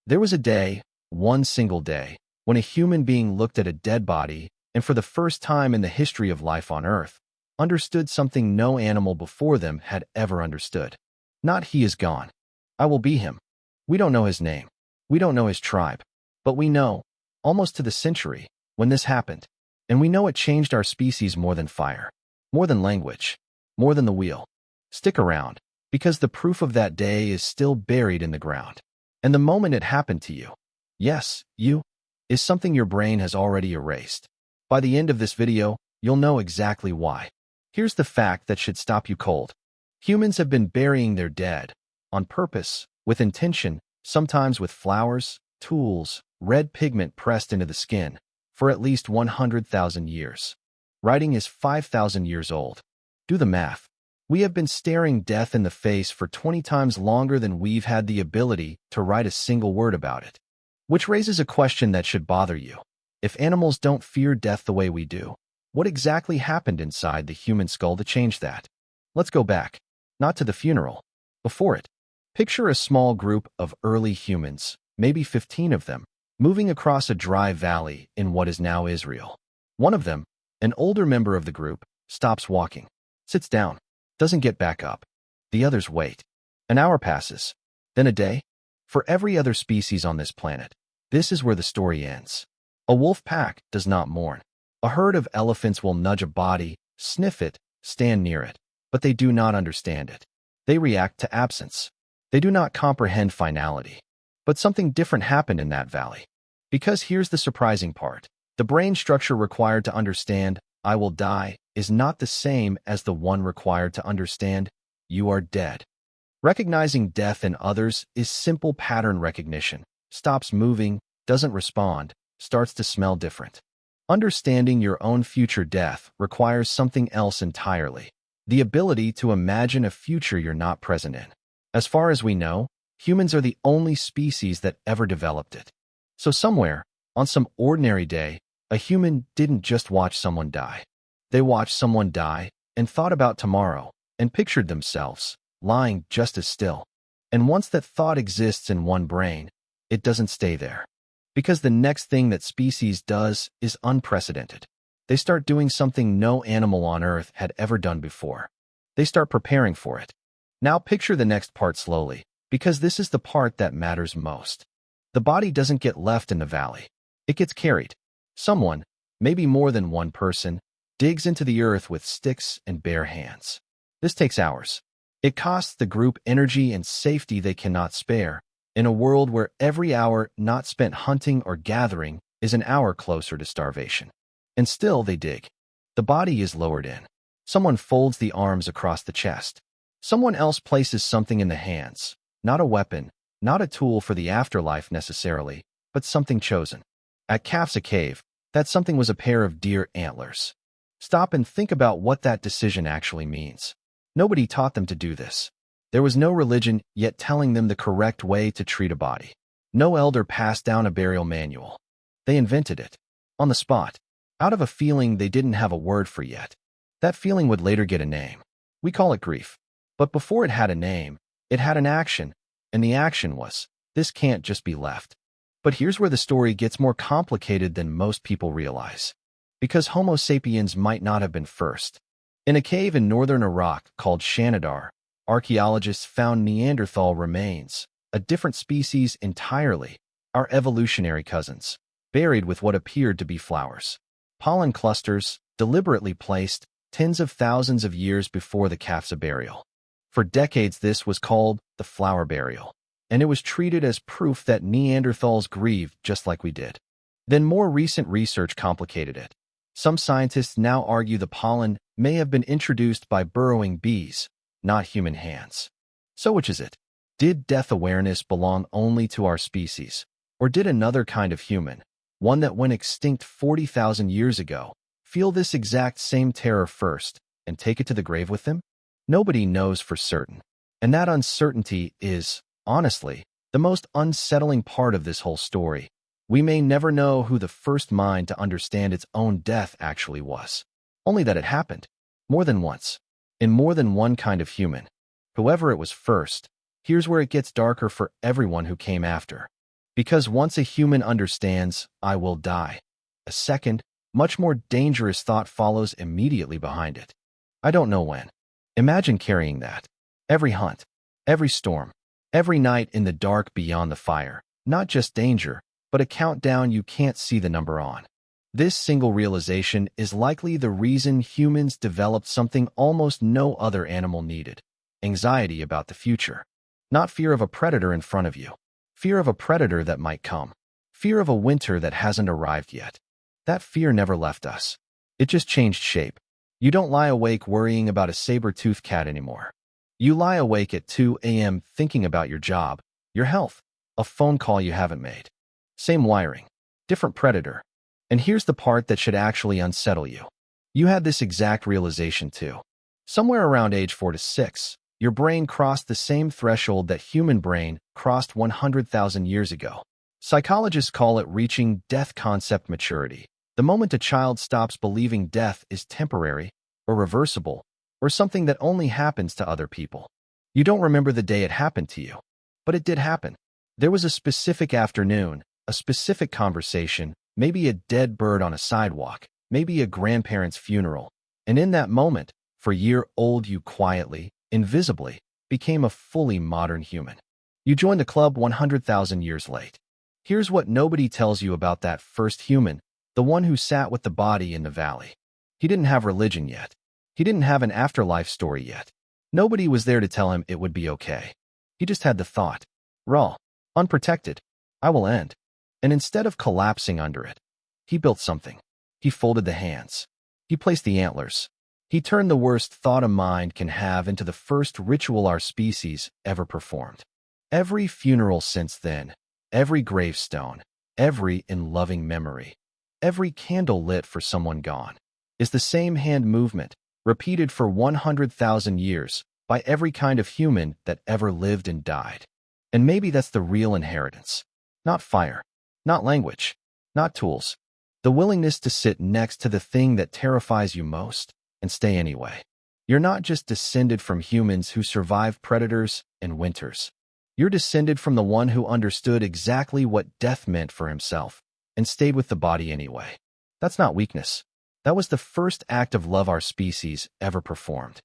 There was a day, one single day, when a human being looked at a dead body and for the first time in the history of life on Earth, understood something no animal before them had ever understood. Not he is gone. I will be him. We don't know his name. We don't know his tribe. But we know, almost to the century, when this happened. And we know it changed our species more than fire, more than language, more than the wheel. Stick around, because the proof of that day is still buried in the ground. And the moment it happened to you, yes, you, is something your brain has already erased. By the end of this video, you'll know exactly why. Here's the fact that should stop you cold. Humans have been burying their dead, on purpose, with intention, sometimes with flowers, tools, red pigment pressed into the skin, for at least 100,000 years. Writing is 5,000 years old. Do the math. We have been staring death in the face for 20 times longer than we've had the ability to write a single word about it. Which raises a question that should bother you. If animals don't fear death the way we do, what exactly happened inside the human skull to change that? Let's go back. Not to the funeral. Before it. Picture a small group of early humans, maybe 15 of them, moving across a dry valley in what is now Israel. One of them, an older member of the group, stops walking, sits down, doesn't get back up. The others wait. An hour passes, then a day. For every other species on this planet, this is where the story ends. A wolf pack does not mourn. A herd of elephants will nudge a body, sniff it, stand near it, but they do not understand it. They react to absence. They do not comprehend finality. But something different happened in that valley. Because here's the surprising part. The brain structure required to understand, I will die, is not the same as the one required to understand, you are dead. Recognizing death in others is simple pattern recognition. Stops moving, doesn't respond, starts to smell different. Understanding your own future death requires something else entirely. The ability to imagine a future you're not present in. As far as we know, humans are the only species that ever developed it. So somewhere, on some ordinary day, a human didn't just watch someone die. They watched someone die and thought about tomorrow and pictured themselves lying just as still. And once that thought exists in one brain, it doesn't stay there. Because the next thing that species does is unprecedented. They start doing something no animal on Earth had ever done before. They start preparing for it. Now picture the next part slowly, because this is the part that matters most. The body doesn't get left in the valley. It gets carried. Someone, maybe more than one person, digs into the earth with sticks and bare hands. This takes hours. It costs the group energy and safety they cannot spare, in a world where every hour not spent hunting or gathering is an hour closer to starvation. And still they dig. The body is lowered in. Someone folds the arms across the chest. Someone else places something in the hands. Not a weapon, not a tool for the afterlife necessarily, but something chosen. At Calf's Cave, that something was a pair of deer antlers. Stop and think about what that decision actually means. Nobody taught them to do this. There was no religion yet telling them the correct way to treat a body. No elder passed down a burial manual. They invented it. On the spot. Out of a feeling they didn't have a word for yet. That feeling would later get a name. We call it grief. But before it had a name, it had an action. And the action was, this can't just be left. But here's where the story gets more complicated than most people realize. Because Homo sapiens might not have been first. In a cave in northern Iraq called Shanidar, archaeologists found Neanderthal remains, a different species entirely, our evolutionary cousins, buried with what appeared to be flowers. Pollen clusters, deliberately placed, tens of thousands of years before the Calf's burial. For decades this was called the flower burial, and it was treated as proof that Neanderthals grieved just like we did. Then more recent research complicated it. Some scientists now argue the pollen may have been introduced by burrowing bees, not human hands. So which is it? Did death awareness belong only to our species? Or did another kind of human, one that went extinct 40,000 years ago, feel this exact same terror first and take it to the grave with them? Nobody knows for certain. And that uncertainty is, honestly, the most unsettling part of this whole story. We may never know who the first mind to understand its own death actually was. Only that it happened. More than once. In more than one kind of human. Whoever it was first, here's where it gets darker for everyone who came after. Because once a human understands, I will die, a second, much more dangerous thought follows immediately behind it. I don't know when. Imagine carrying that. Every hunt, every storm, every night in the dark beyond the fire. Not just danger, but a countdown you can't see the number on. This single realization is likely the reason humans developed something almost no other animal needed: anxiety about the future. Not fear of a predator in front of you. Fear of a predator that might come. Fear of a winter that hasn't arrived yet. That fear never left us. It just changed shape. You don't lie awake worrying about a saber-toothed cat anymore. You lie awake at 2 a.m. thinking about your job, your health, a phone call you haven't made. Same wiring, different predator. And here's the part that should actually unsettle you. You had this exact realization too. Somewhere around age 4 to 6, your brain crossed the same threshold that human brain crossed 100,000 years ago. Psychologists call it reaching death concept maturity. The moment a child stops believing death is temporary or reversible or something that only happens to other people. You don't remember the day it happened to you, but it did happen. There was a specific afternoon, a specific conversation, maybe a dead bird on a sidewalk, maybe a grandparent's funeral. And in that moment, for a year old, you quietly, invisibly, became a fully modern human. You joined the club 100,000 years late. Here's what nobody tells you about that first human, the one who sat with the body in the valley. He didn't have religion yet. He didn't have an afterlife story yet. Nobody was there to tell him it would be okay. He just had the thought, raw, unprotected, I will end. And instead of collapsing under it, he built something. He folded the hands. He placed the antlers. He turned the worst thought a mind can have into the first ritual our species ever performed. Every funeral since then, every gravestone, every in loving memory, every candle lit for someone gone, is the same hand movement, repeated for 100,000 years by every kind of human that ever lived and died. And maybe that's the real inheritance. Not fire, not language, not tools. The willingness to sit next to the thing that terrifies you most and stay anyway. You're not just descended from humans who survived predators and winters. You're descended from the one who understood exactly what death meant for himself and stayed with the body anyway. That's not weakness. That was the first act of love our species ever performed.